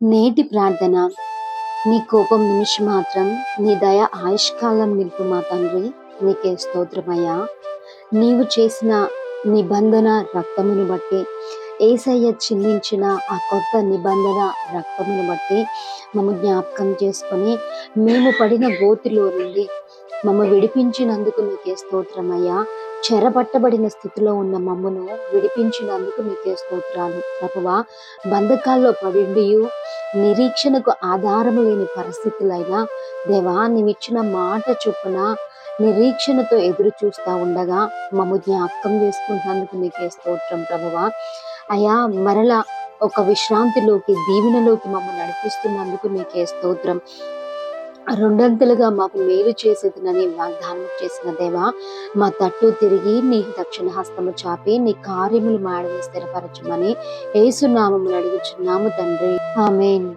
నేటి ప్రార్థన. నీ కోపం నిమిషమాత్రం, నీ దయ ఆయుష్కాలం నింపు మా తండ్రి. నీకే స్తోత్రమయ్యా. నీవు చేసిన నిబంధన రక్తమును బట్టి, యేసయ్య చిందించిన ఆ కొత్త నిబంధన రక్తమును బట్టి మమ్ము జ్ఞాపకం చేసుకొని, మేము పడిన గోతిలో నుండి మమ్ము విడిపించినందుకు నీకే స్తోత్రమయ్యా. చెరపట్టబడిన స్థితిలో ఉన్న మమ్మను విడిపించినందుకు నీకే స్తోత్రాలు ప్రభువా. బంధకాల్లో పడిండియు నిరీక్షణకు ఆధారము లేని పరిస్థితులైనా దేవా, నీవిచ్చిన మాట చొప్పున నిరీక్షణతో ఎదురు చూస్తా ఉండగా మమ్ము జ్ఞాపకం చేసుకుంటున్నందుకు నీకే స్తోత్రం ప్రభువా. అయా, మరలా ఒక విశ్రాంతిలోకి, దీవెనలోకి మమ్మల్ని నడిపిస్తున్నందుకు నీకే స్తోత్రం. రెండంతలుగా మాకు మేలు చేసేదినని వాగ్దానం చేసిన దేవా, మా తట్టు తిరిగి నీ దక్షిణ హస్తము చాపి నీ కార్యములు మాడని స్థిరపరచమని యేసు నామములో అడుగుచున్నాము తండ్రి. ఆమేన్.